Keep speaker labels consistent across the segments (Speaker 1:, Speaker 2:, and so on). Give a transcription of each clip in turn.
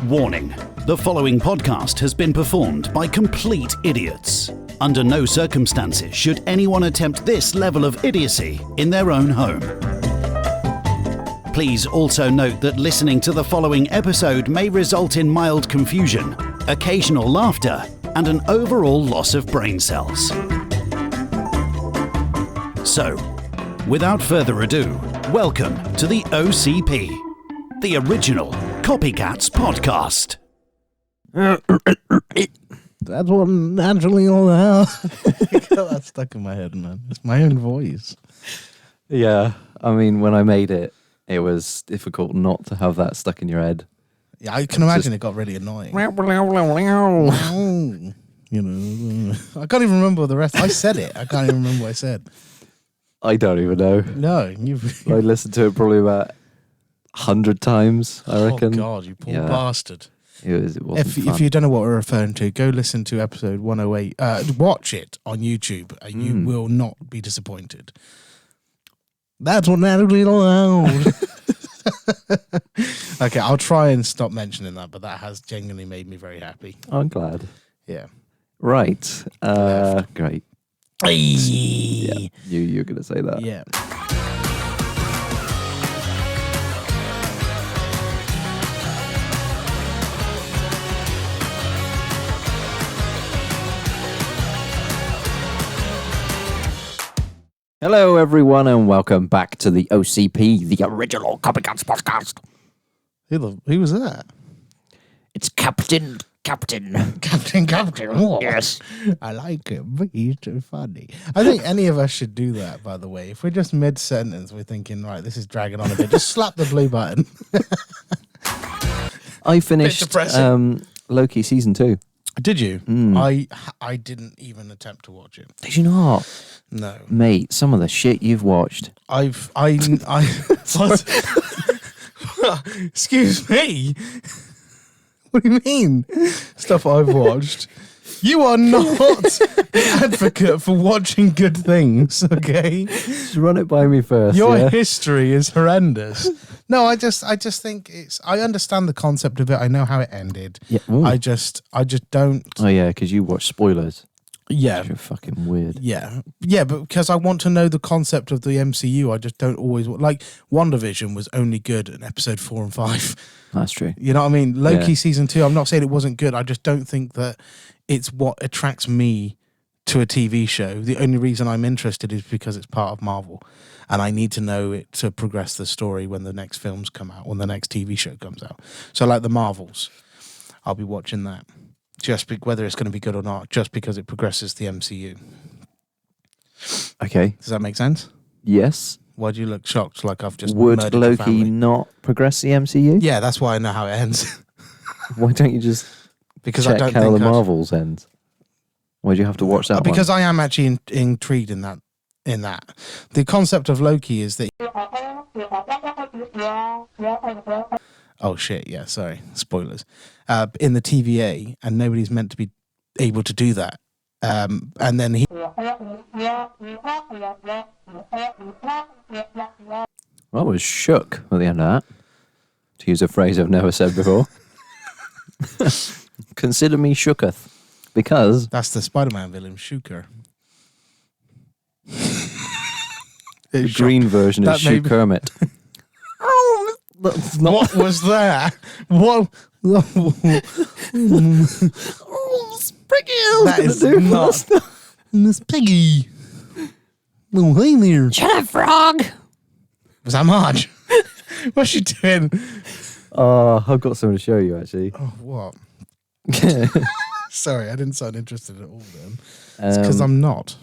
Speaker 1: Warning: the following podcast has been performed by complete idiots. Under no circumstances should anyone attempt this level of idiocy in their own home. Please also note that listening to the following episode may result in mild confusion, occasional laughter, and an overall loss of brain cells. So, without further ado, welcome to the OCP, the original Copycats podcast.
Speaker 2: That's what naturally all out. Got that stuck in my head, man. It's my own voice.
Speaker 3: Yeah, I mean, when I made it, it was difficult not to have that stuck in your head.
Speaker 2: Yeah, I can imagine it got really annoying. You know, I can't even remember the rest. I said it. I can't even remember what I said.
Speaker 3: I don't even know.
Speaker 2: No,
Speaker 3: I listened to it probably about 100 times, I reckon.
Speaker 2: Oh, God, you poor bastard.
Speaker 3: It wasn't fun.
Speaker 2: If you don't know what we're referring to, go listen to episode 108. Watch it on YouTube, and you will not be disappointed. That's what naturally allowed. Okay, I'll try and stop mentioning that, but that has genuinely made me very happy.
Speaker 3: I'm glad.
Speaker 2: Yeah.
Speaker 3: Right. Great.
Speaker 2: Hey.
Speaker 3: Yeah, you're going to say that.
Speaker 2: Yeah.
Speaker 3: Hello, everyone, and welcome back to the OCP, the original Copycats podcast.
Speaker 2: Who was that?
Speaker 3: It's Captain.
Speaker 2: Captain. Oh,
Speaker 3: Yes.
Speaker 2: I like it, but he's too funny. I think any of us should do that, by the way. If we're just mid-sentence, we're thinking, right, this is dragging on a bit. Just slap the blue button.
Speaker 3: I finished Loki season 2.
Speaker 2: Did you? I didn't even attempt to watch it.
Speaker 3: Did you not?
Speaker 2: No.
Speaker 3: Mate, some of the shit you've watched.
Speaker 2: Excuse me? What do you mean? Stuff I've watched. You are not an advocate for watching good things, okay?
Speaker 3: Just run it by me first.
Speaker 2: Your history is horrendous. No, I just think I understand the concept of it. I know how it ended.
Speaker 3: Yeah.
Speaker 2: I just don't.
Speaker 3: Oh yeah, because you watch spoilers.
Speaker 2: Yeah.
Speaker 3: You're fucking weird.
Speaker 2: Yeah. Yeah, but because I want to know the concept of the MCU, I just don't always... Like, WandaVision was only good in episode 4 and 5.
Speaker 3: That's true.
Speaker 2: You know what I mean? Loki season 2, I'm not saying it wasn't good. I just don't think that it's what attracts me to a TV show. The only reason I'm interested is because it's part of Marvel. And I need to know it to progress the story when the next films come out, when the next TV show comes out. So like the Marvels, I'll be watching that. Whether it's going to be good or not, just because it progresses the MCU.
Speaker 3: Okay.
Speaker 2: Does that make sense?
Speaker 3: Yes.
Speaker 2: Why do you look shocked like I've just
Speaker 3: Would
Speaker 2: murdered your
Speaker 3: Loki
Speaker 2: family?
Speaker 3: not progress the MCU?
Speaker 2: Yeah, that's why I know how it ends.
Speaker 3: Why don't you just
Speaker 2: Because
Speaker 3: check
Speaker 2: I don't
Speaker 3: how
Speaker 2: think
Speaker 3: the Marvels ends? Why do you have to watch that
Speaker 2: because
Speaker 3: one?
Speaker 2: I am actually intrigued in that. The concept of Loki is that... Oh, shit, yeah, sorry. Spoilers. In the TVA, and nobody's meant to be able to do that. And then he...
Speaker 3: I was shook at the end of that, to use a phrase I've never said before. Consider me shooketh, because...
Speaker 2: That's the Spider-Man villain, Shooker.
Speaker 3: The green version is Shoot Kermit.
Speaker 2: Oh, that's not... What was that? What?
Speaker 3: Oh, Piggy!
Speaker 2: That is not... Miss Piggy. Oh, hey there.
Speaker 3: Shut up, frog!
Speaker 2: Was that Marge? What's she doing?
Speaker 3: Oh, I've got something to show you, actually.
Speaker 2: Oh, what? Sorry, I didn't sound interested at all then. It's because I'm not.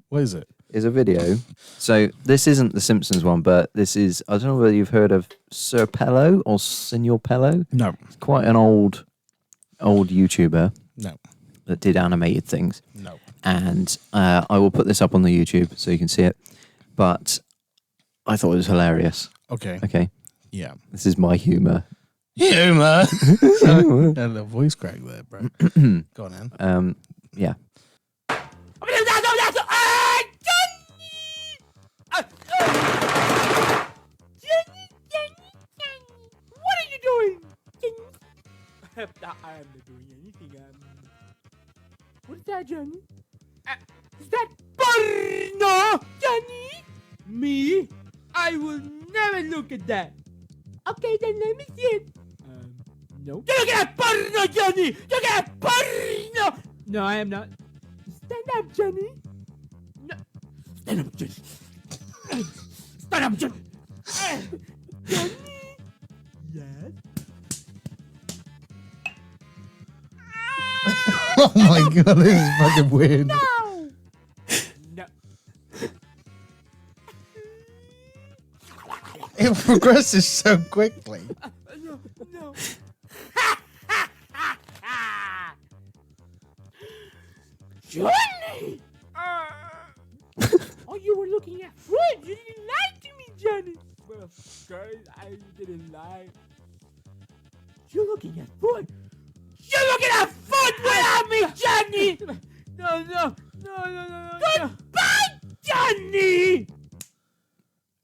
Speaker 2: What is it?
Speaker 3: Is a video. So this isn't the Simpsons one, but this is, I don't know whether you've heard of Sir Pello or Senor Pello.
Speaker 2: No.
Speaker 3: It's quite an old YouTuber.
Speaker 2: No.
Speaker 3: That did animated things.
Speaker 2: No.
Speaker 3: And I will put this up on the YouTube so you can see it. But I thought it was hilarious.
Speaker 2: Okay.
Speaker 3: Okay.
Speaker 2: Yeah.
Speaker 3: This is my humour.
Speaker 2: Humour. Had a little voice crack there, bro. Go on, Anne.
Speaker 3: Yeah.
Speaker 4: I am not doing anything. What is that, Johnny? Is that porno, Johnny? Me? I will never look at that. Okay, then let me see it. No. You look at porno, Johnny! You look at porno! No, I am not. Stand up, Johnny. No. Stand up, Johnny. Stand up, Johnny. Johnny. Yes.
Speaker 2: Oh my god, this is fucking weird.
Speaker 4: No.
Speaker 2: It progresses so quickly.
Speaker 4: No. Johnny! Oh, you were looking at food. You didn't lie to me, Johnny. Well, guys, I didn't lie. You're looking at food. You're looking at food without me, Johnny. No. Goodbye, Johnny.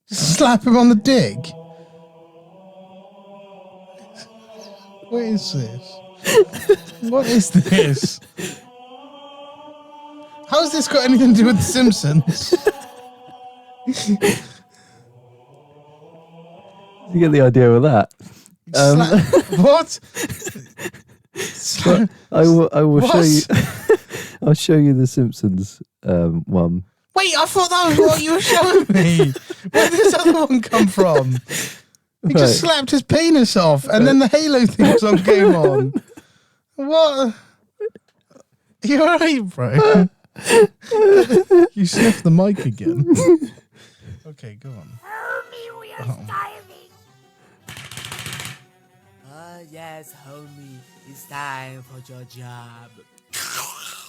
Speaker 2: Slap him on the dick. What is this? What is this? How's this got anything to do with The Simpsons?
Speaker 3: You get the idea with that.
Speaker 2: What?
Speaker 3: I will
Speaker 2: What?
Speaker 3: show you. I'll show you the Simpsons one.
Speaker 2: Wait, I thought that was what you were showing me. Where did this other one come from? He just slapped his penis off, and then the Halo theme song came on. What? You alright, bro? You sniffed the mic again. Okay, go on.
Speaker 4: Homie, we are starving. Yes, homie. It's time for your job.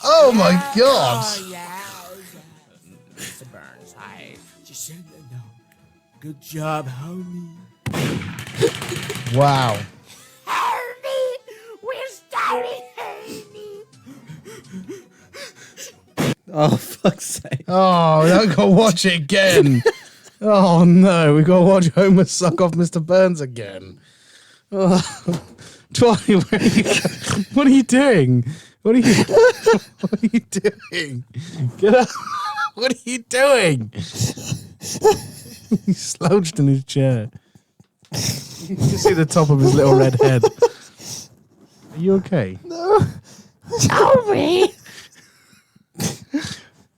Speaker 2: Oh my god!
Speaker 4: Oh, yes. Mr. Burnside. Just so you know. Good job, homie.
Speaker 2: Wow.
Speaker 4: Homie! We're starving, homie!
Speaker 3: Oh, fuck's sake.
Speaker 2: Oh, I gotta watch it again. Oh no, we gotta watch Homer suck off Mr. Burns again. Oh. Twilly, what are you doing? What are you doing? Get up. What are you doing? He slouched in his chair. You can see the top of his little red head. Are you okay?
Speaker 3: No.
Speaker 4: Homie!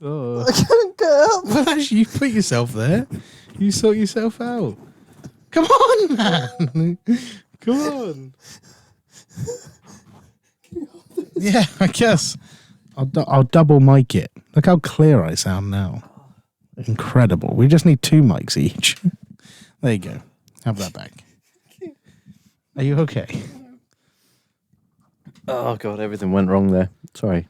Speaker 2: Oh.
Speaker 3: I can't get up.
Speaker 2: Well, actually, you put yourself there. You sort yourself out. Come on, man. Come on. Yeah, I guess. I'll double mic it. Look how clear I sound now. Incredible. We just need 2 mics each. There you go. Have that back. Are you okay?
Speaker 3: Oh god, everything went wrong there. Sorry.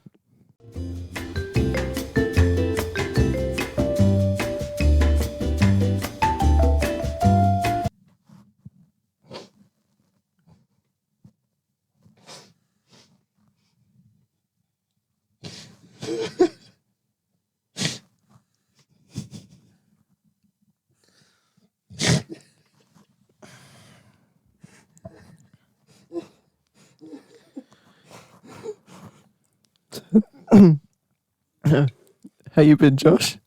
Speaker 3: How you been, Josh?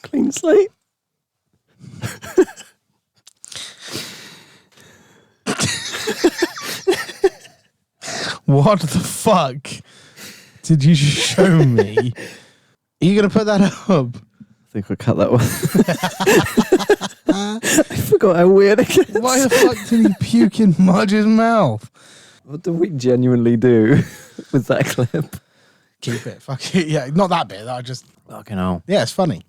Speaker 3: Clean slate?
Speaker 2: What the fuck did you show me? Are you going to put that up?
Speaker 3: I think I'll cut that one. I forgot how weird it gets.
Speaker 2: Why the fuck did he puke in Marge's mouth?
Speaker 3: What do we genuinely do with that clip?
Speaker 2: Keep it. Fuck it. Yeah, not that bit. I just.
Speaker 3: Fucking hell.
Speaker 2: Yeah, it's funny.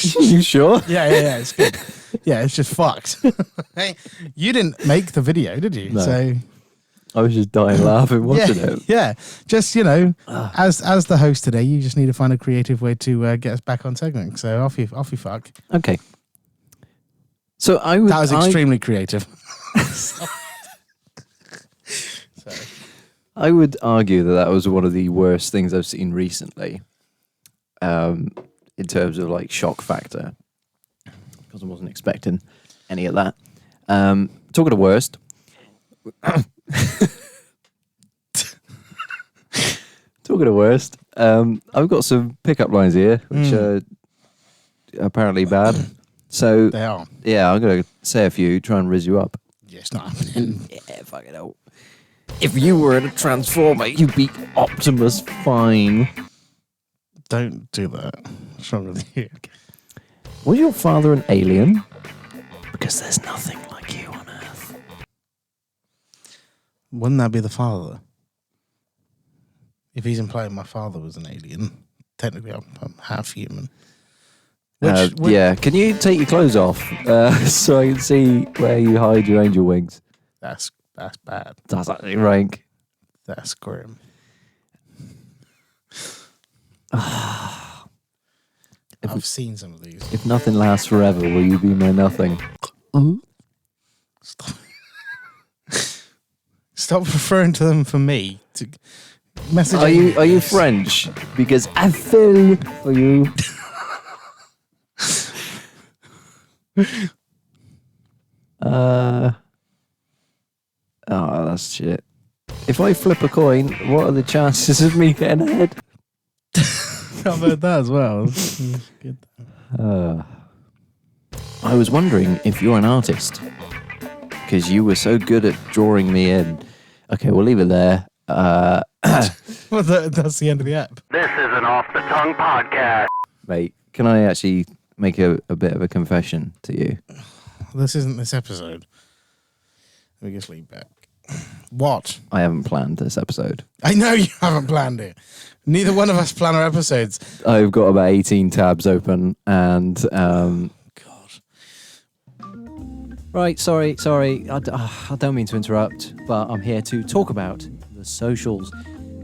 Speaker 3: You sure?
Speaker 2: Yeah, it's good. Yeah, it's just fucked. Hey, you didn't make the video, did you?
Speaker 3: No.
Speaker 2: So
Speaker 3: I was just dying laughing watching it.
Speaker 2: yeah. Just as the host today, you just need to find a creative way to get us back on segment. So off you fuck.
Speaker 3: Okay. So
Speaker 2: That was extremely creative.
Speaker 3: I would argue that was one of the worst things I've seen recently, in terms of like shock factor, because I wasn't expecting any of that. talking of worst. Talking of worst, I've got some pickup lines here, which are apparently bad. So
Speaker 2: They are.
Speaker 3: yeah, I'm gonna say a few, try and riz you up.
Speaker 2: Yeah, it's not happening.
Speaker 3: Yeah, fucking hell. If you were a Transformer, you'd be Optimus Prime.
Speaker 2: Don't do that. What's wrong with you?
Speaker 3: Was your father an alien? Because there's nothing like you on Earth.
Speaker 2: Wouldn't that be the father? If he's implying my father was an alien, technically I'm half human. Which,
Speaker 3: yeah, can you take your clothes off so I can see where you hide your angel wings?
Speaker 2: That's bad.
Speaker 3: That's actually rank.
Speaker 2: That's grim.
Speaker 3: If
Speaker 2: I've seen some of these.
Speaker 3: If nothing lasts forever, will you be my nothing?
Speaker 2: Stop referring to them for me. To message.
Speaker 3: Are you French? Because I feel for you. Oh, that's shit. If I flip a coin, what are the chances of me getting ahead?
Speaker 2: I've heard that as well. Good.
Speaker 3: I was wondering if you're an artist, because you were so good at drawing me in. Okay, we'll leave it there.
Speaker 2: Well, that's the end of the app.
Speaker 5: This is an off-the-tongue podcast.
Speaker 3: Mate, can I actually make a bit of a confession to you?
Speaker 2: This isn't this episode. Let me just lean back. What?
Speaker 3: I haven't planned this episode.
Speaker 2: I know you haven't planned it. Neither one of us plan our episodes.
Speaker 3: I've got about 18 tabs open and...
Speaker 2: God.
Speaker 3: Right, sorry. I don't mean to interrupt, but I'm here to talk about the socials.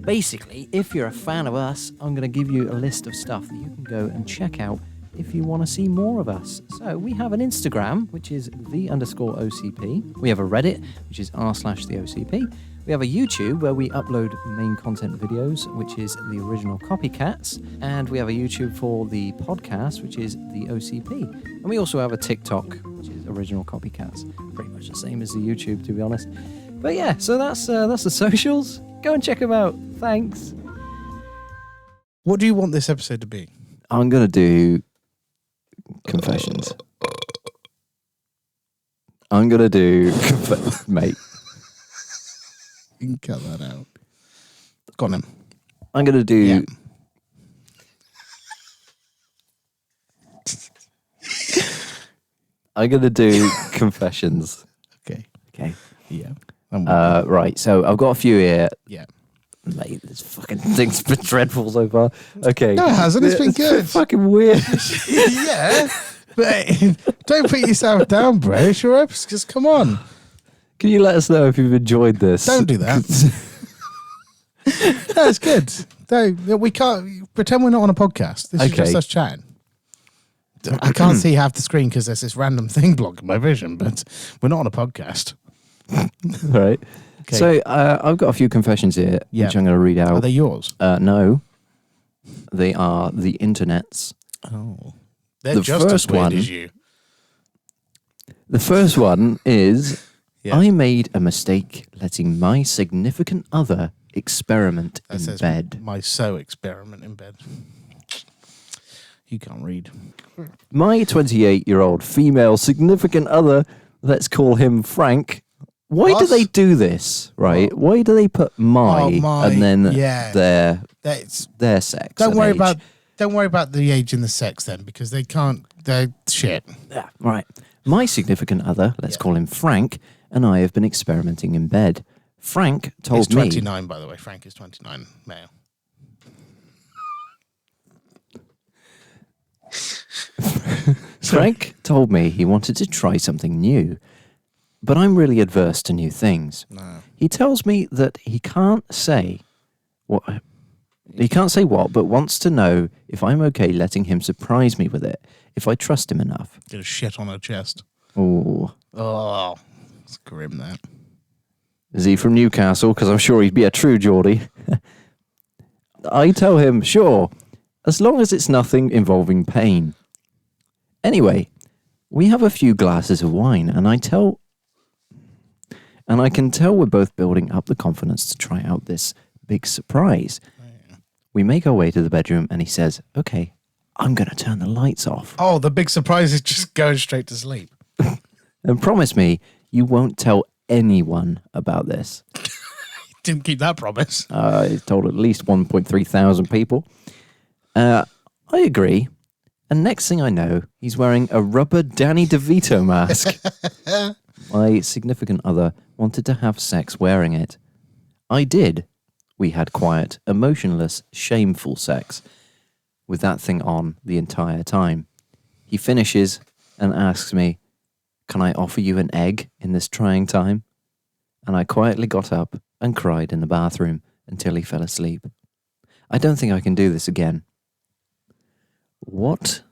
Speaker 3: Basically, if you're a fan of us, I'm going to give you a list of stuff that you can go and check out if you want to see more of us. So we have an Instagram, which is _OCP. We have a Reddit, which is r/theOCP. We have a YouTube where we upload main content videos, which is the original Copycats. And we have a YouTube for the podcast, which is the OCP. And we also have a TikTok, which is original Copycats. Pretty much the same as the YouTube, to be honest. But yeah, so that's the socials. Go and check them out. Thanks.
Speaker 2: What do you want this episode to be?
Speaker 3: I'm going to do confessions. I'm going to do... Mate.
Speaker 2: You can cut that out. Go on then.
Speaker 3: I'm going to do...
Speaker 2: Yeah.
Speaker 3: I'm going to do confessions.
Speaker 2: Okay.
Speaker 3: Okay.
Speaker 2: Yeah.
Speaker 3: Right, so I've got a few here.
Speaker 2: Yeah.
Speaker 3: Mate, this fucking thing's been dreadful so far. Okay.
Speaker 2: No, it hasn't. It's been good.
Speaker 3: Fucking weird.
Speaker 2: Yeah. But don't put yourself down, bro. It's your episode. Just come on.
Speaker 3: Can you let us know if you've enjoyed this?
Speaker 2: Don't do that. No, it's good. We can't pretend we're not on a podcast. This is
Speaker 3: Okay.
Speaker 2: just us chatting. I can't see half the screen because there's this random thing blocking my vision, but we're not on a podcast.
Speaker 3: Right.
Speaker 2: Okay.
Speaker 3: So I've got a few confessions here,
Speaker 2: Yeah.
Speaker 3: which I'm going to read out.
Speaker 2: Are they yours?
Speaker 3: No. They are the internet's.
Speaker 2: Oh. They're
Speaker 3: The
Speaker 2: just as
Speaker 3: first
Speaker 2: weird
Speaker 3: one-
Speaker 2: as you.
Speaker 3: The first one is,
Speaker 2: Yeah.
Speaker 3: I made a mistake letting my significant other experiment
Speaker 2: That
Speaker 3: in
Speaker 2: says
Speaker 3: bed.
Speaker 2: my experiment in bed. You can't read.
Speaker 3: My 28-year-old female significant other, let's call him Frank. Why do
Speaker 2: What?
Speaker 3: they do this, right?
Speaker 2: What?
Speaker 3: Why do they put my,
Speaker 2: Oh, my,
Speaker 3: and then
Speaker 2: yeah.
Speaker 3: their sex?
Speaker 2: Don't
Speaker 3: and
Speaker 2: worry
Speaker 3: age?
Speaker 2: about the age and the sex then, because they can't. They're shit.
Speaker 3: Yeah, right. My significant other, let's call him Frank, and I have been experimenting in bed. Frank told
Speaker 2: He's
Speaker 3: me...
Speaker 2: 29, by the way. Frank is 29, male.
Speaker 3: Frank told me he wanted to try something new, but I'm really adverse to new things.
Speaker 2: No.
Speaker 3: He tells me that he can't say what, but wants to know if I'm okay letting him surprise me with it, if I trust him enough.
Speaker 2: Get a shit on her chest.
Speaker 3: Oh,
Speaker 2: Oh, it's grim, that.
Speaker 3: is he from Newcastle? Because I'm sure he'd be a true Geordie. I tell him, sure, as long as it's nothing involving pain. Anyway, we have a few glasses of wine, and I tell And I can tell we're both building up the confidence to try out this big surprise. We make our way to the bedroom and he says, okay, I'm going to turn the lights off.
Speaker 2: Oh, the big surprise is just going straight to sleep.
Speaker 3: And promise me you won't tell anyone about this.
Speaker 2: Didn't keep that promise.
Speaker 3: He's told at least 1.3 thousand people. I agree. And next thing I know, he's wearing a rubber Danny DeVito mask. My significant other wanted to have sex wearing it. I did. We had quiet, emotionless, shameful sex with that thing on the entire time. He finishes and asks me, can I offer you an egg in this trying time? And I quietly got up and cried in the bathroom until he fell asleep. I don't think I can do this again. What?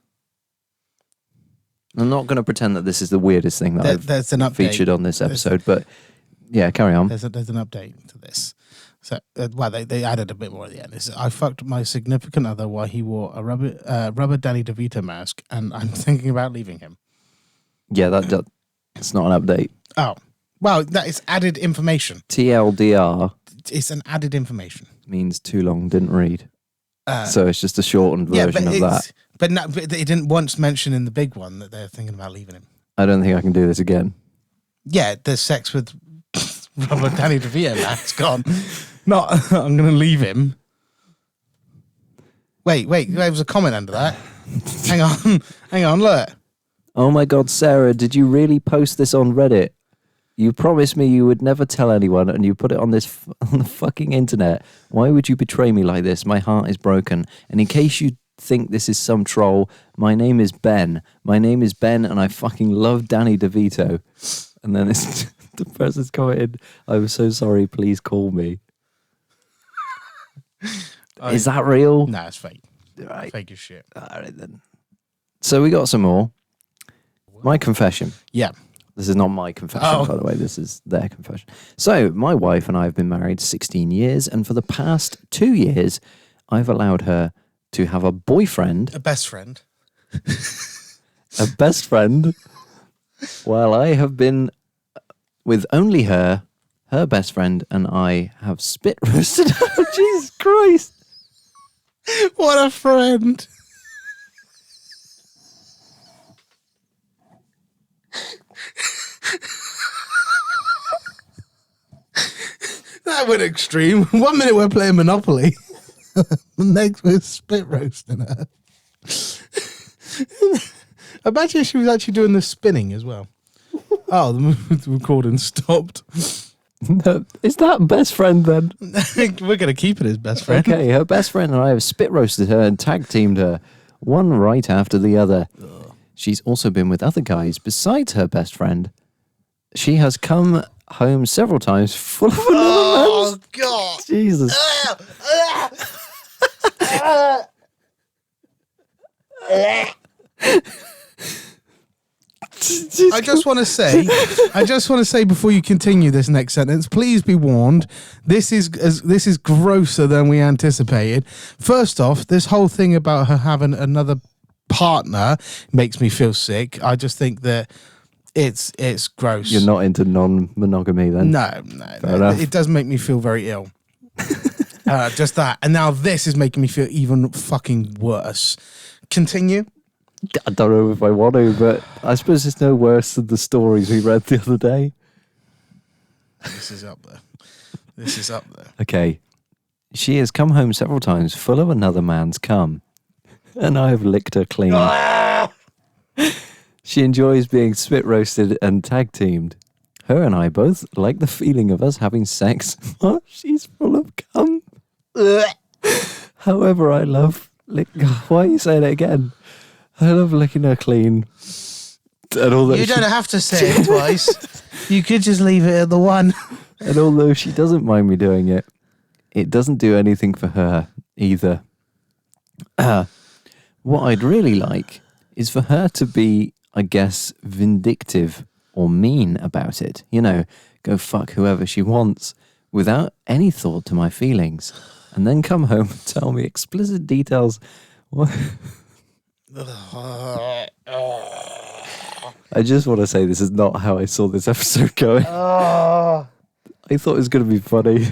Speaker 3: I'm not going to pretend that this is the weirdest thing that
Speaker 2: There's an
Speaker 3: I've
Speaker 2: update.
Speaker 3: featured on this episode, but yeah, carry on.
Speaker 2: There's an update to this. So, they added a bit more at the end. I fucked my significant other while he wore a rubber Danny DeVito mask, and I'm thinking about leaving him.
Speaker 3: Yeah, that's not an update.
Speaker 2: Oh, well, that is added information.
Speaker 3: TLDR
Speaker 2: It's an added information.
Speaker 3: means too long, didn't read. So it's just a shortened version of that.
Speaker 2: But they didn't once mention in the big one that they're thinking about leaving him.
Speaker 3: I don't think I can do this again.
Speaker 2: Yeah, there's sex with rubber Danny DeVito mask on. Not, I'm going to leave him. Wait, there was a comment under that. Hang on, look.
Speaker 3: Oh my God, Sarah, did you really post this on Reddit? You promised me you would never tell anyone, and you put it on this on the fucking internet. Why would you betray me like this? My heart is broken. And in case you think this is some troll, my name is Ben. My name is Ben, and I fucking love Danny DeVito. And then the person's commented, I'm so sorry, please call me. Is that real?
Speaker 2: No, it's fake.
Speaker 3: Right.
Speaker 2: Fake as shit.
Speaker 3: All right, then. So we got some more. My confession.
Speaker 2: Yeah.
Speaker 3: This is not my confession, by the way. This is their confession. So, my wife and I have been married 16 years, and for the past 2 years, I've allowed her to have a boyfriend.
Speaker 2: A best friend.
Speaker 3: A best friend, while I have been with only her best friend, and I have spit roasted her. Jesus Christ.
Speaker 2: What a friend. That went extreme. 1 minute we're playing Monopoly. The next we're spit roasting her. Imagine she was actually doing the spinning as well. Oh, the recording stopped.
Speaker 3: Is that best friend then?
Speaker 2: We're going to keep it as best friend.
Speaker 3: Okay, her best friend and I have spit roasted her and tag teamed her, one right after the other. She's also been with other guys besides her best friend. She has come home several times full of another
Speaker 2: Oh,
Speaker 3: man's.
Speaker 2: God.
Speaker 3: Jesus.
Speaker 2: I just want to say before you continue this next sentence, please be warned. This is grosser than we anticipated. First off, this whole thing about her having another partner makes me feel sick. I just think that it's gross.
Speaker 3: You're not into non-monogamy then?
Speaker 2: No. It does make me feel very ill. Just that. And now this is making me feel even fucking worse. Continue.
Speaker 3: I don't know if I want to, but I suppose it's no worse than the stories we read the other day.
Speaker 2: This is up there.
Speaker 3: Okay. She has come home several times full of another man's cum, and I have licked her clean. She enjoys being spit roasted and tag teamed. Her and I both like the feeling of us having sex while she's full of cum. However, I love why are you saying it again? I love licking her clean. And although
Speaker 2: You don't have to say it twice. You could just leave it at the one.
Speaker 3: And although she doesn't mind me doing it, it doesn't do anything for her either. What I'd really like is for her to be, I guess, vindictive or mean about it. You know, go fuck whoever she wants without any thought to my feelings. And then come home and tell me explicit details. I just want to say this is not how I saw this episode going. I thought it was going to be funny.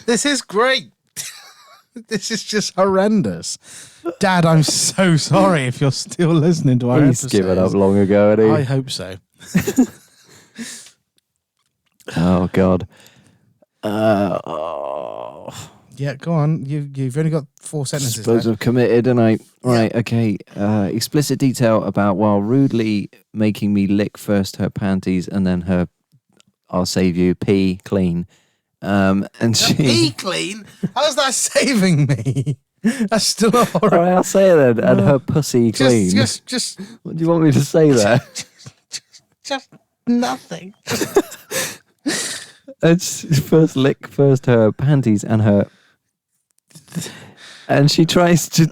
Speaker 2: This is great. This is just horrendous. Dad, I'm so sorry if you're still listening to our
Speaker 3: He's
Speaker 2: episodes.
Speaker 3: given up long ago, hasn't he?
Speaker 2: I hope so.
Speaker 3: Oh, God.
Speaker 2: Yeah, go on. You've only got 4 sentences
Speaker 3: Suppose
Speaker 2: left.
Speaker 3: I've committed, and I... Right, okay. Explicit detail about while rudely making me lick first her panties and then her, I'll save you, pee clean. And she...
Speaker 2: Pee clean? How's that saving me? That's still a horror.
Speaker 3: All right, I'll say it then. And her pussy clean.
Speaker 2: Just
Speaker 3: What do you want me to say there?
Speaker 2: just nothing.
Speaker 3: It's first lick first her panties and her... And she tries to...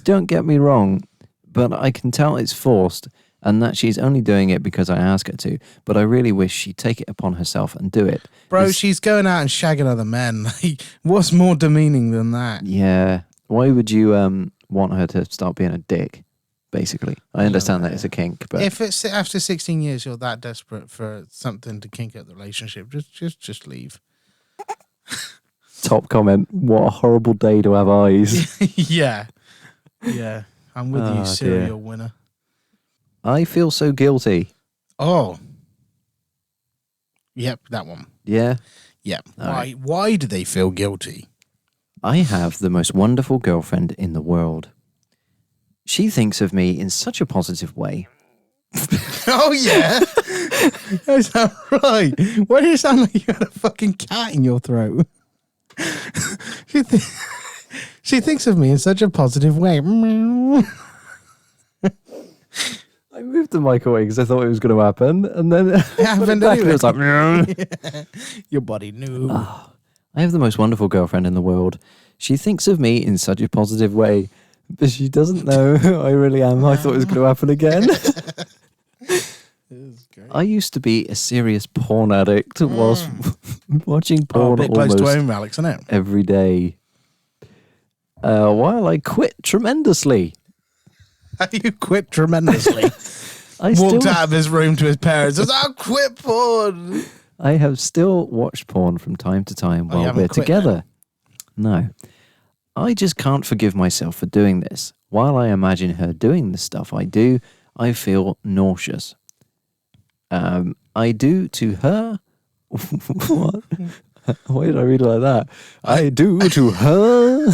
Speaker 3: don't get me wrong, but I can tell it's forced and that she's only doing it because I ask her to, but I really wish she'd take it upon herself and do it.
Speaker 2: Bro, she's going out and shagging other men. Like, what's more demeaning than that?
Speaker 3: Yeah. Why would you want her to start being a dick, basically? I understand that it's a kink, but...
Speaker 2: If it's after 16 years you're that desperate for something to kink up the relationship, just leave.
Speaker 3: Top comment, what a horrible day to have eyes.
Speaker 2: Yeah. Yeah. I'm with you, serial winner.
Speaker 3: I feel so guilty.
Speaker 2: Oh. Yep, that one.
Speaker 3: Yeah?
Speaker 2: Yep.
Speaker 3: All right.
Speaker 2: Why do they feel guilty?
Speaker 3: I have the most wonderful girlfriend in the world. She thinks of me in such a positive way.
Speaker 2: Oh, yeah? Is that right? Why do you sound like you had a fucking cat in your throat? She thinks of me in such a positive way.
Speaker 3: I moved the mic away because I thought it was going to happen, and then it
Speaker 2: happened
Speaker 3: back and
Speaker 2: anyway.
Speaker 3: it was like...
Speaker 2: Your body knew.
Speaker 3: I have the most wonderful girlfriend in the world. She thinks of me in such a positive way, but she doesn't know who I really am. I thought it was going to happen again. I used to be a serious porn addict whilst watching porn
Speaker 2: a bit close
Speaker 3: almost
Speaker 2: to home, Alex, isn't it?
Speaker 3: every day. While I quit tremendously.
Speaker 2: You quit tremendously.
Speaker 3: I
Speaker 2: Walked
Speaker 3: still,
Speaker 2: out of his room to his parents and said, I quit porn.
Speaker 3: I have still watched porn from time to time
Speaker 2: you
Speaker 3: while
Speaker 2: haven't
Speaker 3: we're
Speaker 2: quit
Speaker 3: together. No. I just can't forgive myself for doing this. While I imagine her doing the stuff I do, I feel nauseous. I do to her... What? Why did I read it like that? I do to her...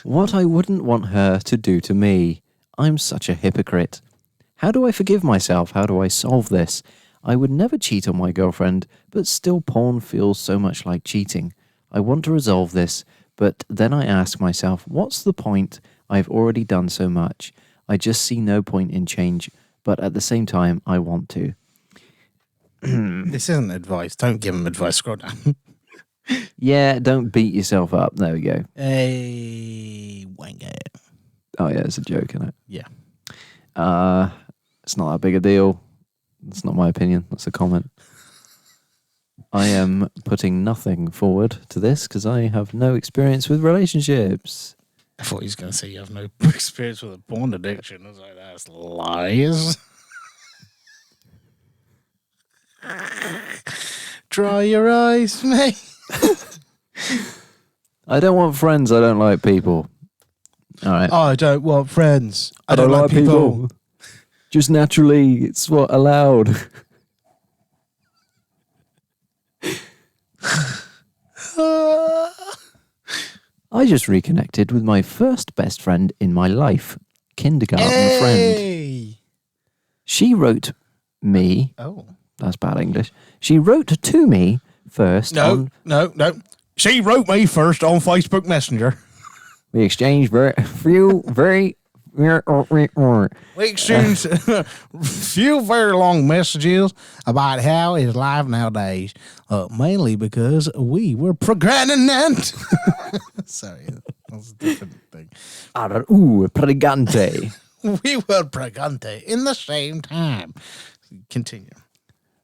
Speaker 3: what I wouldn't want her to do to me. I'm such a hypocrite. How do I forgive myself? How do I solve this? I would never cheat on my girlfriend, but still porn feels so much like cheating. I want to resolve this, but then I ask myself, what's the point? I've already done so much. I just see no point in change, but at the same time, I want to.
Speaker 2: This isn't advice. Don't give him advice. Scroll down.
Speaker 3: Yeah, don't beat yourself up. There we go.
Speaker 2: Hey, wanker.
Speaker 3: Oh yeah, it's a joke, isn't it?
Speaker 2: Yeah.
Speaker 3: It's not that big a deal. That's not my opinion. That's a comment. I am putting nothing forward to this because I have no experience with relationships.
Speaker 2: I thought he was going to say you have no experience with a porn addiction. I was like, that's lies. Dry your eyes, mate.
Speaker 3: I don't want friends. I don't like people. All right.
Speaker 2: I don't want friends. I don't like people.
Speaker 3: Just naturally, it's what allowed. I just reconnected with my first best friend in my life, kindergarten friend.
Speaker 2: Hey.
Speaker 3: She wrote me.
Speaker 2: Oh.
Speaker 3: That's bad English. She wrote to me first.
Speaker 2: No. She wrote me first on Facebook Messenger.
Speaker 3: We exchanged We
Speaker 2: We exchanged a few very long messages about how it's life nowadays, mainly because we were pregnant. Sorry, that's a different thing.
Speaker 3: pregante.
Speaker 2: We were pregnant in the same time. Continue.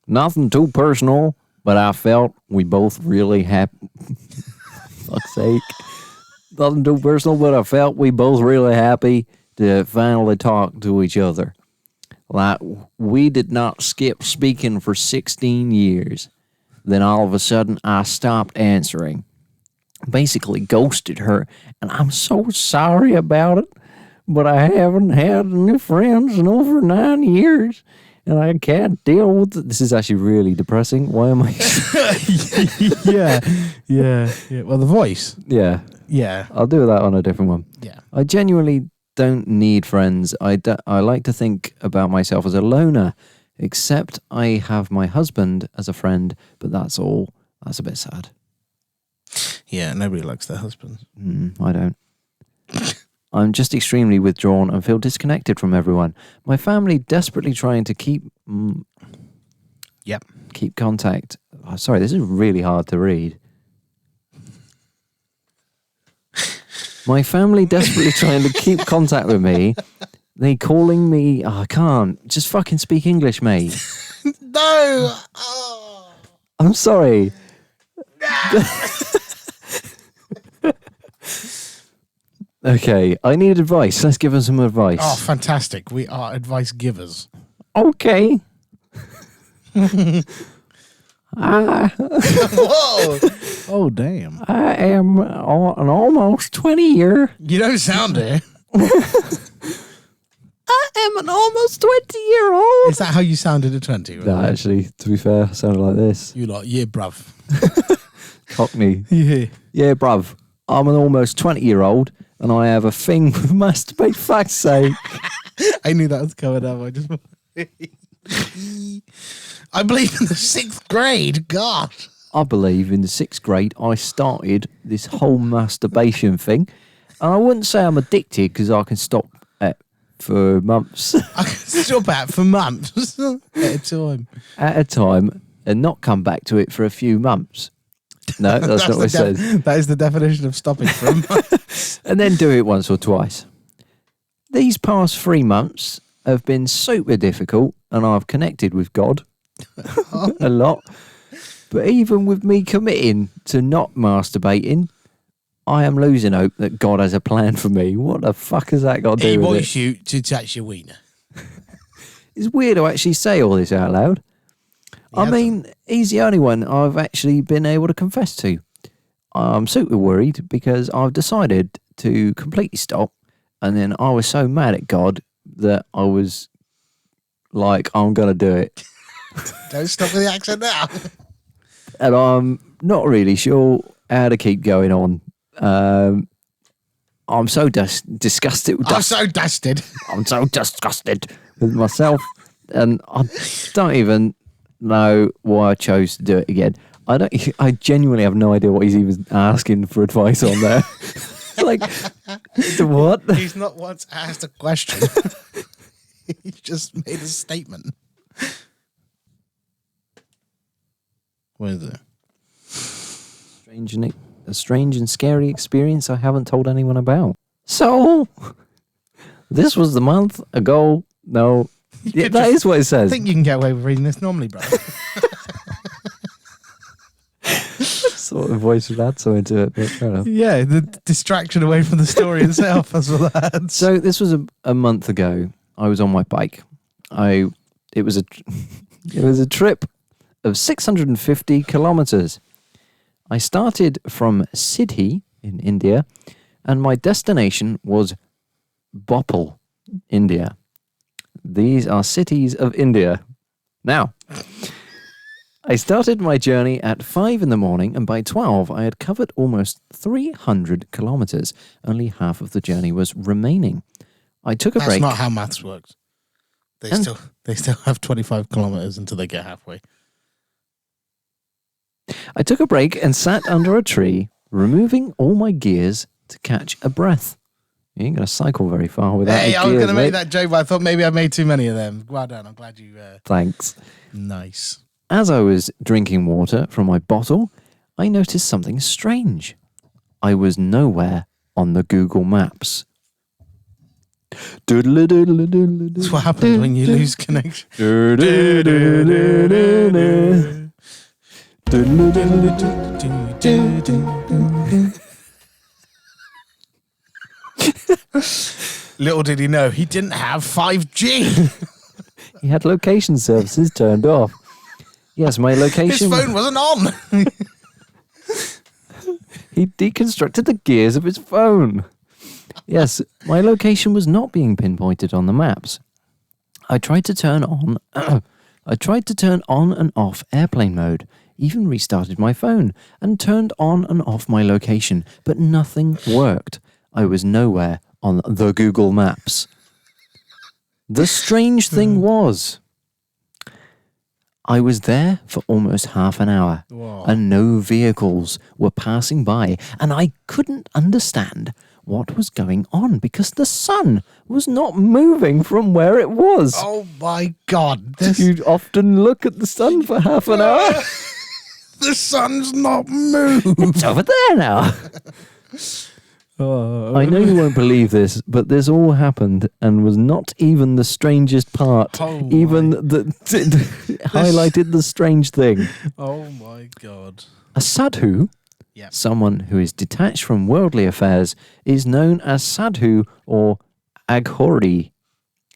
Speaker 3: Nothing too personal, but I felt we both really happy. Fuck's sake. Nothing too personal, but I felt we both really happy to finally talk to each other. Like, we did not skip speaking for 16 years. Then all of a sudden, I stopped answering. Basically ghosted her, and I'm so sorry about it, but I haven't had any friends in over 9 years, and I can't deal with it. This is actually really depressing. Why am I...
Speaker 2: Yeah. Well, the voice.
Speaker 3: Yeah,
Speaker 2: Yeah.
Speaker 3: I'll do that on a different one.
Speaker 2: Yeah.
Speaker 3: I genuinely don't need friends. I like to think about myself as a loner, except I have my husband as a friend, but that's all. That's a bit sad.
Speaker 2: Yeah, nobody likes their husband.
Speaker 3: I don't. I'm just extremely withdrawn and feel disconnected from everyone. My family desperately trying to keep contact. Oh, sorry, this is really hard to read. My family desperately trying to keep contact with me. They calling me. Oh, I can't. Just fucking speak English, mate.
Speaker 2: No! Oh.
Speaker 3: I'm sorry. Okay, I need advice. Let's give us some advice.
Speaker 2: Oh, fantastic. We are advice givers.
Speaker 3: Okay.
Speaker 2: Whoa! Oh, damn.
Speaker 3: I am an almost 20-year.
Speaker 2: You don't sound it.
Speaker 3: I am an almost 20-year-old.
Speaker 2: Is that how you sounded at 20?
Speaker 3: No, actually, to be fair, I sounded like this.
Speaker 2: You lot, yeah, bruv.
Speaker 3: Cockney.
Speaker 2: Yeah.
Speaker 3: Yeah, bruv. I'm an almost 20-year-old, and I have a thing with masturbate. Fuck's sake.
Speaker 2: I knew that was coming up. I believe in the 6th grade. God.
Speaker 3: I believe in the 6th grade, I started this whole masturbation thing. And I wouldn't say I'm addicted because I can stop it for months.
Speaker 2: I can stop at for months at a time.
Speaker 3: At a time and not come back to it for a few months. No, that's not what it says.
Speaker 2: That is the definition of stopping for a month.
Speaker 3: And then do it once or twice. These past 3 months have been super difficult and I've connected with God a lot. But even with me committing to not masturbating, I am losing hope that God has a plan for me. What the fuck has that got to
Speaker 2: He
Speaker 3: do with
Speaker 2: wants
Speaker 3: it?
Speaker 2: you to touch your wiener.
Speaker 3: It's weird to actually say all this out loud. I mean, he's the only one I've actually been able to confess to. I'm super worried because I've decided to completely stop, and then I was so mad at God that I was like, I'm going to do it.
Speaker 2: Don't stop with the accent now.
Speaker 3: And I'm not really sure how to keep going on. I'm so disgusted.
Speaker 2: I'm so dusted.
Speaker 3: I'm so disgusted with myself, and I don't even know why I chose to do it again. I genuinely have no idea what he's even asking for advice on there. Like, what?
Speaker 2: He's not once asked a question. He just made a statement. What is it?
Speaker 3: A strange and scary experience I haven't told anyone about. So, this was the month ago. No, yeah, that is what it
Speaker 2: I
Speaker 3: says.
Speaker 2: think you can get away with reading this normally, bro.
Speaker 3: Sort of voice would add something to it, but fair enough.
Speaker 2: Yeah, the distraction away from the story itself as well.
Speaker 3: So this was a month ago. I was on my bike. It was a trip of 650 kilometers. I started from Sidhi in India, and my destination was Bhopal, India. These are cities of India. Now, I started my journey at 5 in the morning, and by 12 I had covered almost 300 kilometers. Only half of the journey was remaining. I took a break.
Speaker 2: That's not how maths works. They still have 25 kilometers until they get halfway.
Speaker 3: I took a break and sat under a tree, removing all my gears to catch a breath. You ain't going to cycle very far without
Speaker 2: Hey,
Speaker 3: your
Speaker 2: I was
Speaker 3: gears,
Speaker 2: going to make
Speaker 3: mate.
Speaker 2: that joke, but I thought maybe I made too many of them. Well done. I'm glad you...
Speaker 3: Thanks.
Speaker 2: Nice.
Speaker 3: As I was drinking water from my bottle, I noticed something strange. I was nowhere on the Google Maps.
Speaker 2: That's what happens when you lose connection.
Speaker 3: Little
Speaker 2: Little did he know, he didn't have 5G.
Speaker 3: He had location services turned off. Yes, my
Speaker 2: His
Speaker 3: location...
Speaker 2: phone wasn't on.
Speaker 3: He deconstructed the gears of his phone. Yes, my location was not being pinpointed on the maps. I tried to turn on and off airplane mode, even restarted my phone and turned on and off my location, but nothing worked. I was nowhere on the Google Maps. The strange thing was, I was there for almost half an hour, and no vehicles were passing by, and I couldn't understand what was going on because the sun was not moving from where it was.
Speaker 2: Oh my God.
Speaker 3: You'd often look at the sun for half an hour.
Speaker 2: The sun's not moved.
Speaker 3: It's over there now. I know you won't believe this, but this all happened and was not even the strangest part. Even highlighted the strange thing.
Speaker 2: Oh my God.
Speaker 3: A sadhu, someone who is detached from worldly affairs, is known as sadhu or aghori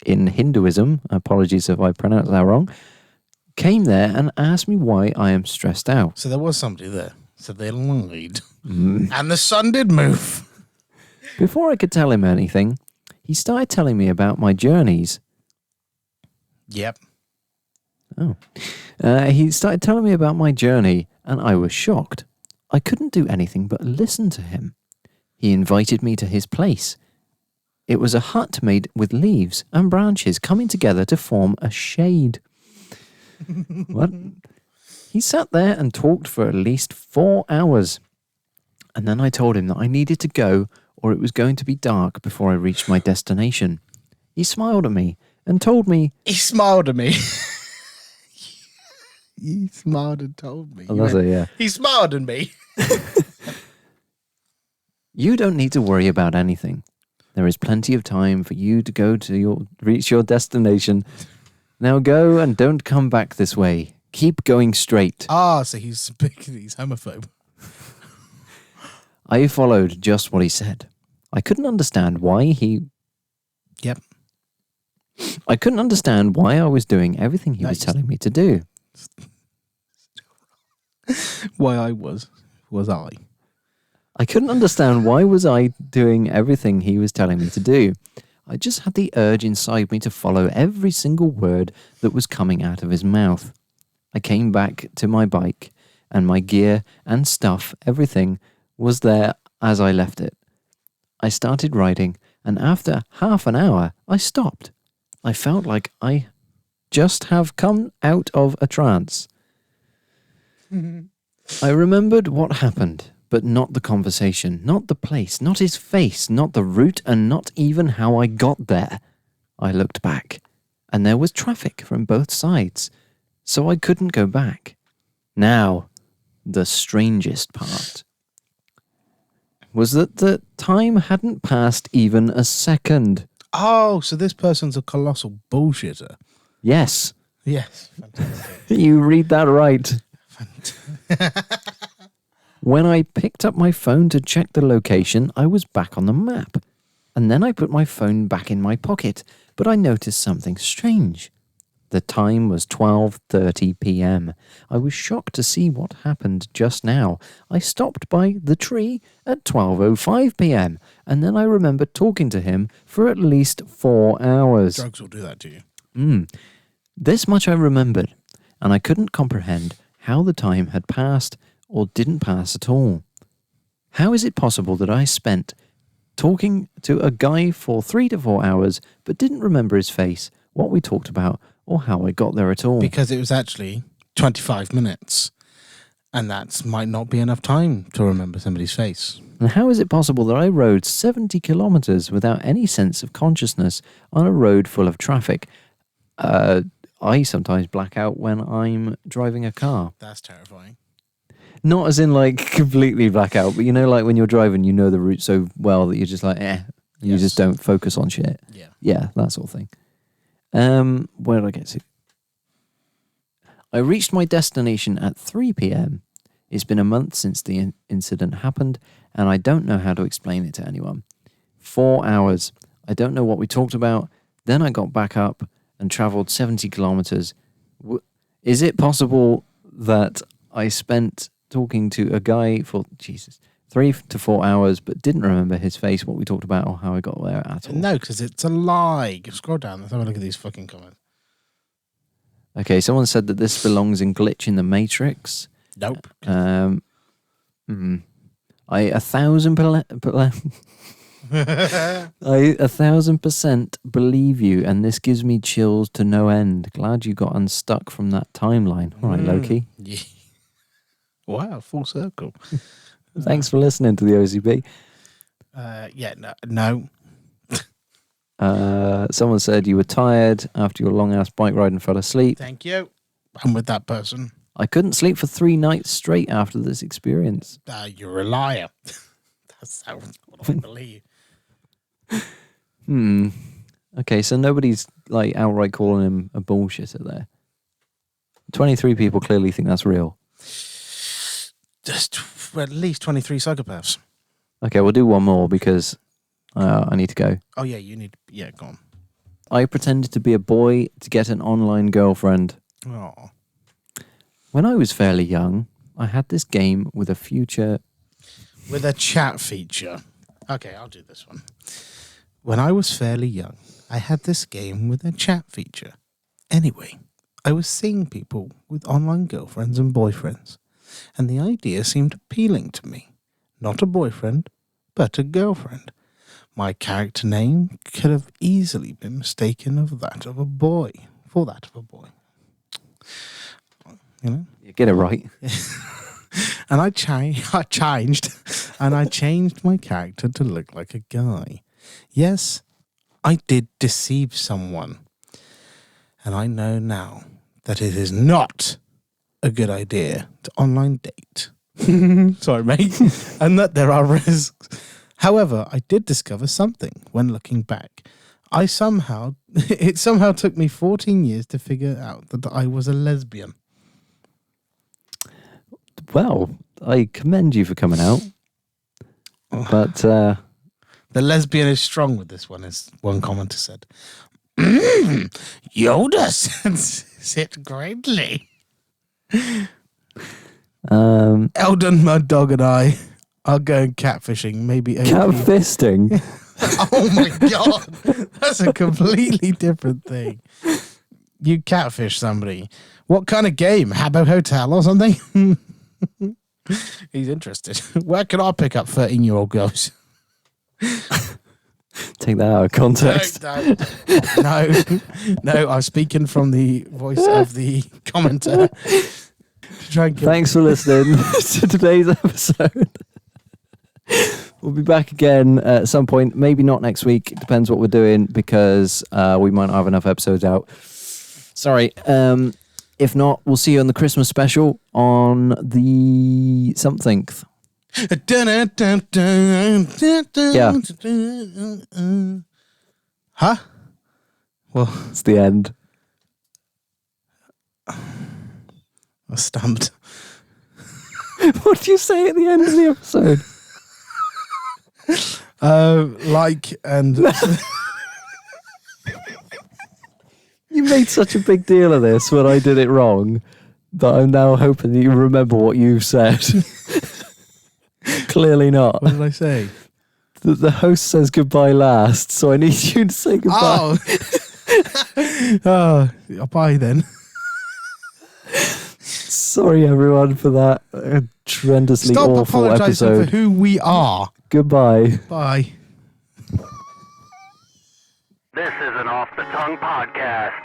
Speaker 3: in Hinduism. Apologies if I pronounced that wrong. Came there and asked me why I am stressed out.
Speaker 2: So there was somebody there. So they lied. And the sun did move.
Speaker 3: Before I could tell him anything, he started telling me about my journeys.
Speaker 2: Yep.
Speaker 3: He started telling me about my journey, and I was shocked. I couldn't do anything but listen to him. He invited me to his place. It was a hut made with leaves and branches coming together to form a shade. What? He sat there and talked for at least 4 hours. And then I told him that I needed to go or it was going to be dark before I reached my destination. He smiled at me and told me...
Speaker 2: He smiled at me. He smiled and told me.
Speaker 3: Oh, that's it, yeah.
Speaker 2: He smiled at me.
Speaker 3: You don't need to worry about anything. There is plenty of time for you to go to reach your destination. Now go and don't come back this way. Keep going straight.
Speaker 2: So he's homophobe.
Speaker 3: I followed just what he said. I couldn't understand why
Speaker 2: Yep.
Speaker 3: I couldn't understand why I was doing everything he was telling me to do.
Speaker 2: Why I was I?
Speaker 3: I couldn't understand why was I doing everything he was telling me to do. I just had the urge inside me to follow every single word that was coming out of his mouth. I came back to my bike and my gear and stuff, everything was there as I left it. I started riding, and after half an hour, I stopped. I felt like I just have come out of a trance. I remembered what happened, but not the conversation, not the place, not his face, not the route, and not even how I got there. I looked back, and there was traffic from both sides, so I couldn't go back. Now, the strangest part was that the time hadn't passed even a second.
Speaker 2: Oh, so this person's a colossal bullshitter.
Speaker 3: Yes.
Speaker 2: Yes. Fantastic.
Speaker 3: You read that right. When I picked up my phone to check the location, I was back on the map. And then I put my phone back in my pocket, but I noticed something strange. The time was 12:30 p.m. I was shocked to see what happened just now. I stopped by the tree at 12:05 p.m. and then I remembered talking to him for at least 4 hours.
Speaker 2: Drugs will do that to you.
Speaker 3: This much I remembered, and I couldn't comprehend how the time had passed or didn't pass at all. How is it possible that I spent talking to a guy for 3 to 4 hours but didn't remember his face, what we talked about, or how I got there at all?
Speaker 2: Because it was actually 25 minutes. And that might not be enough time to remember somebody's face.
Speaker 3: And how is it possible that I rode 70 kilometers without any sense of consciousness on a road full of traffic? I sometimes black out when I'm driving a car.
Speaker 2: That's terrifying.
Speaker 3: Not as in like completely black out, but you know, like when you're driving, you know the route so well that you're just like, you just don't focus on shit. Yeah, that sort of thing. Where did I get to? I reached my destination at 3 p.m. It's been a month since the incident happened, and I don't know how to explain it to anyone. 4 hours. I don't know what we talked about. Then I got back up and travelled 70 kilometres. Is it possible that I spent talking to a guy for 3 to 4 hours, but didn't remember his face, what we talked about, or how I got there at all?
Speaker 2: No, because it's a lie. Scroll down. Let's have a look at these fucking comments.
Speaker 3: Okay, someone said that this belongs in Glitch in the Matrix.
Speaker 2: Nope.
Speaker 3: I 1,000% believe you, and this gives me chills to no end. Glad you got unstuck from that timeline. All right, Loki.
Speaker 2: Yeah. Wow, full circle.
Speaker 3: Thanks for listening to the OCB.
Speaker 2: No.
Speaker 3: Someone said you were tired after your long-ass bike ride and fell asleep.
Speaker 2: Thank you. I'm with that person.
Speaker 3: I couldn't sleep for 3 nights straight after this experience.
Speaker 2: You're a liar. That's what I believe.
Speaker 3: Okay, so nobody's like outright calling him a bullshitter there. 23 people clearly think that's real.
Speaker 2: Just at least 23 psychopaths.
Speaker 3: Okay, we'll do one more because I need to go.
Speaker 2: Oh, yeah, you need... Yeah, go on.
Speaker 3: I pretended to be a boy to get an online girlfriend.
Speaker 2: Oh.
Speaker 3: When I was fairly young, I had this game with a future...
Speaker 2: With a chat feature. Okay, I'll do this one. When I was fairly young, I had this game with a chat feature. Anyway, I was seeing people with online girlfriends and boyfriends, and the idea seemed appealing to me. Not a boyfriend, but a girlfriend. My character name could have easily been mistaken for that of a boy. You know?
Speaker 3: You get it right.
Speaker 2: And I changed my character to look like a guy. Yes, I did deceive someone. And I know now that it is not a good idea to online date. Sorry, mate. And that there are risks. However, I did discover something when looking back. It somehow took me 14 years to figure out that I was a lesbian.
Speaker 3: Well, I commend you for coming out. But
Speaker 2: the lesbian is strong with this one, as one commenter said. Yoda senses it greatly. Eldon, my dog, and I are going catfishing. Maybe
Speaker 3: catfisting.
Speaker 2: Oh my god, that's a completely different thing. You catfish somebody. What kind of game? Habbo Hotel or something? He's interested. Where can I pick up 13-year-old girls?
Speaker 3: Take that out of context.
Speaker 2: No, I'm speaking from the voice of the commenter.
Speaker 3: Thanks for listening to today's episode. We'll be back again at some point. Maybe not next week. It depends what we're doing because we might not have enough episodes out. Sorry. If not, we'll see you on the Christmas special on the something. Yeah.
Speaker 2: Huh? Well,
Speaker 3: it's the end.
Speaker 2: I was stumped.
Speaker 3: What do you say at the end of the episode?
Speaker 2: Like and...
Speaker 3: You made such a big deal of this when I did it wrong that I'm now hoping that you remember what you said. Clearly not.
Speaker 2: What did I say?
Speaker 3: The host says goodbye last, so I need you to say goodbye.
Speaker 2: Oh, bye then.
Speaker 3: Sorry everyone for that tremendously awful episode.
Speaker 2: Stop apologising for who we are.
Speaker 3: Goodbye.
Speaker 2: Bye.
Speaker 5: This is an Off the Tongue podcast.